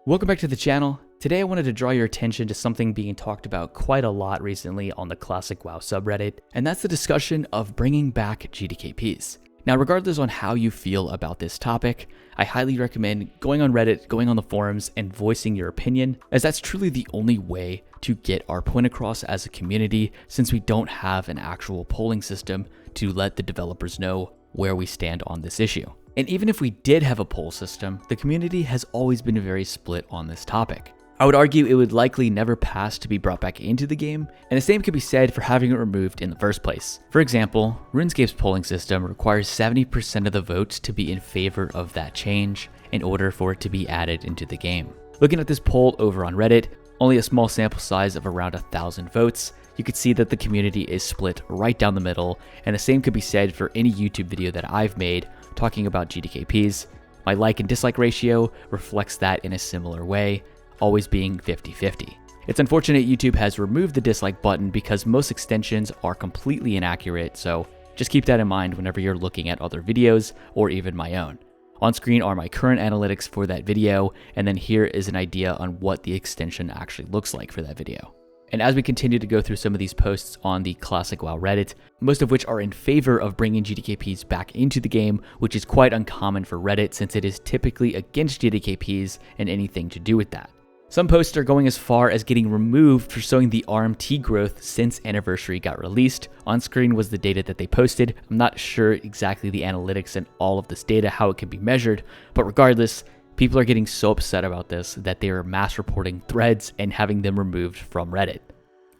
Welcome back to the channel. Today I wanted to draw your attention to something being talked about quite a lot recently on the Classic WoW subreddit, and that's the discussion of bringing back GDKPs. Now, regardless on how you feel about this topic, I highly recommend going on Reddit, going on the forums, and voicing your opinion, as that's truly the only way to get our point across as a community, since we don't have an actual polling system to let the developers know where we stand on this issue. And even if we did have a poll system, the community has always been very split on this topic. I would argue it would likely never pass to be brought back into the game, and the same could be said for having it removed in the first place. For example, RuneScape's polling system requires 70% of the votes to be in favor of that change in order for it to be added into the game. Looking at this poll over on Reddit, only a small sample size of around 1,000 votes, you could see that the community is split right down the middle, and the same could be said for any YouTube video that I've made talking about GDKPs. My like and dislike ratio reflects that in a similar way, always being 50-50. It's unfortunate YouTube has removed the dislike button because most extensions are completely inaccurate, so just keep that in mind whenever you're looking at other videos or even my own. On screen are my current analytics for that video, and then here is an idea on what the extension actually looks like for that video. And as we continue to go through some of these posts on the Classic WoW Reddit, most of which are in favor of bringing GDKPs back into the game, which is quite uncommon for Reddit since it is typically against GDKPs and anything to do with that. Some posts are going as far as getting removed for showing the RMT growth since Anniversary got released. On screen was the data that they posted. I'm not sure exactly the analytics and all of this data, how it can be measured, but regardless, people are getting so upset about this that they are mass reporting threads and having them removed from Reddit.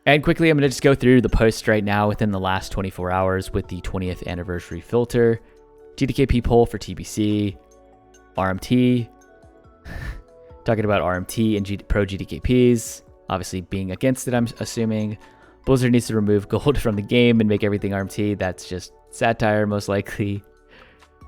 And quickly, I'm going to just go through the posts right now within the last 24 hours with the 20th anniversary filter, GDKP poll for TBC, RMT, talking about RMT and pro GDKPs, obviously being against it, I'm assuming. Blizzard needs to remove gold from the game and make everything RMT. That's just satire, most likely.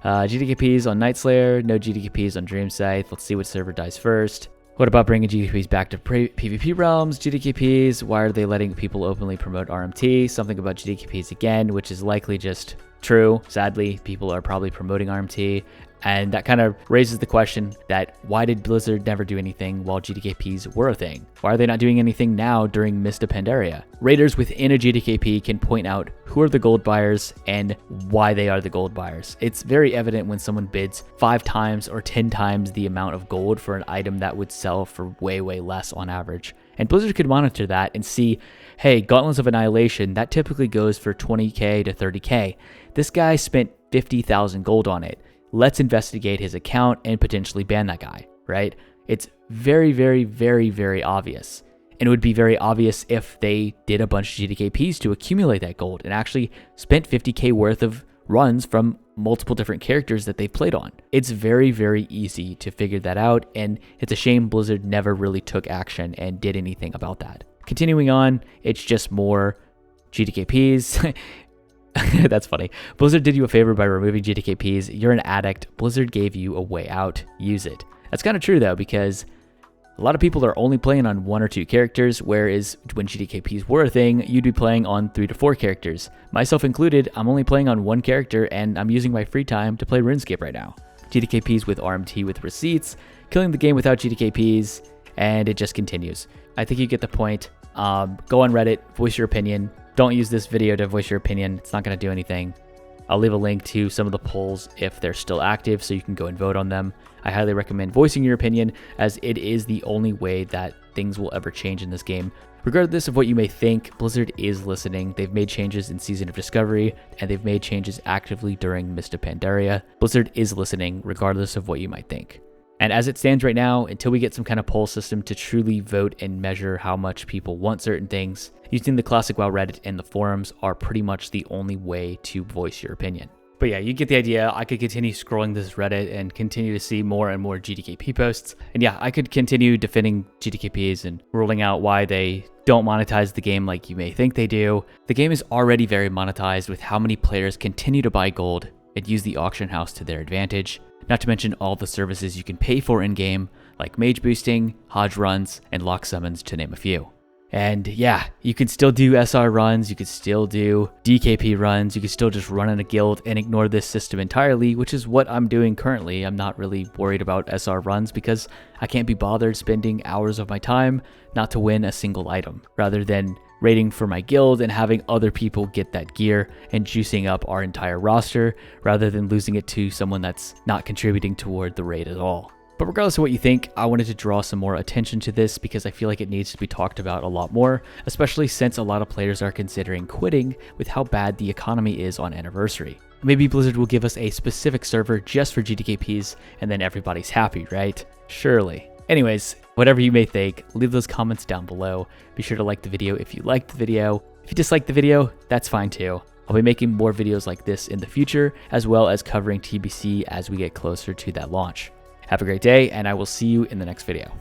GDKPs on Nightslayer, no GDKPs on Dreamscythe. Let's see what server dies first. What about bringing GDKPs back to PvP realms? GDKPs, why are they letting people openly promote RMT? Something about GDKPs again, which is likely just true. Sadly, people are probably promoting RMT. And that kind of raises the question that why did Blizzard never do anything while GDKPs were a thing? Why are they not doing anything now during Mist of Pandaria? Raiders within a GDKP can point out who are the gold buyers and why they are the gold buyers. It's very evident when someone bids 5 times or 10 times the amount of gold for an item that would sell for way less on average. And Blizzard could monitor that and see, hey, Gauntlets of Annihilation, that typically goes for 20k to 30k. This guy spent 50,000 gold on it. Let's investigate his account and potentially ban that guy, right? It's very obvious. And it would be very obvious if they did a bunch of GDKPs to accumulate that gold and actually spent 50k worth of runs from multiple different characters that they've played on. It's very easy to figure that out, and it's a shame Blizzard never really took action and did anything about that. Continuing on, it's just more GDKPs. That's funny. Blizzard did you a favor by removing GDKPs. You're an addict. Blizzard gave you a way out. Use it. That's kind of true though, because a lot of people are only playing on 1 or 2 characters, whereas when GDKPs were a thing, you'd be playing on 3 to 4 characters. Myself included, I'm only playing on 1 character and I'm using my free time to play RuneScape right now. GDKPs with RMT with receipts, killing the game without GDKPs, and it just continues. I think you get the point. Go on Reddit, voice your opinion. Don't use this video to voice your opinion. It's not going to do anything. I'll leave a link to some of the polls if they're still active so you can go and vote on them. I highly recommend voicing your opinion, as it is the only way that things will ever change in this game. Regardless of what you may think, Blizzard is listening. They've made changes in Season of Discovery, and they've made changes actively during Mist of Pandaria. Blizzard is listening, regardless of what you might think. And as it stands right now, until we get some kind of poll system to truly vote and measure how much people want certain things, using the Classic WoW Reddit and the forums are pretty much the only way to voice your opinion. But yeah, you get the idea. I could continue scrolling this Reddit and continue to see more and more GDKP posts. And yeah, I could continue defending GDKPs and ruling out why they don't monetize the game like you may think they do. The game is already very monetized with how many players continue to buy gold and use the auction house to their advantage. Not to mention all the services you can pay for in-game, like mage boosting, Hodge runs, and lock summons, to name a few. And yeah, you can still do SR runs, you can still do DKP runs, you can still just run in a guild and ignore this system entirely, which is what I'm doing currently. I'm not really worried about SR runs because I can't be bothered spending hours of my time not to win a single item, rather than raiding for my guild and having other people get that gear and juicing up our entire roster, rather than losing it to someone that's not contributing toward the raid at all. But regardless of what you think, I wanted to draw some more attention to this because I feel like it needs to be talked about a lot more, especially since a lot of players are considering quitting with how bad the economy is on Anniversary. Maybe Blizzard will give us a specific server just for GDKPs and then everybody's happy, right? Surely. Anyways, whatever you may think, leave those comments down below. Be sure to like the video if you liked the video. If you disliked the video, that's fine too. I'll be making more videos like this in the future, as well as covering TBC as we get closer to that launch. Have a great day, and I will see you in the next video.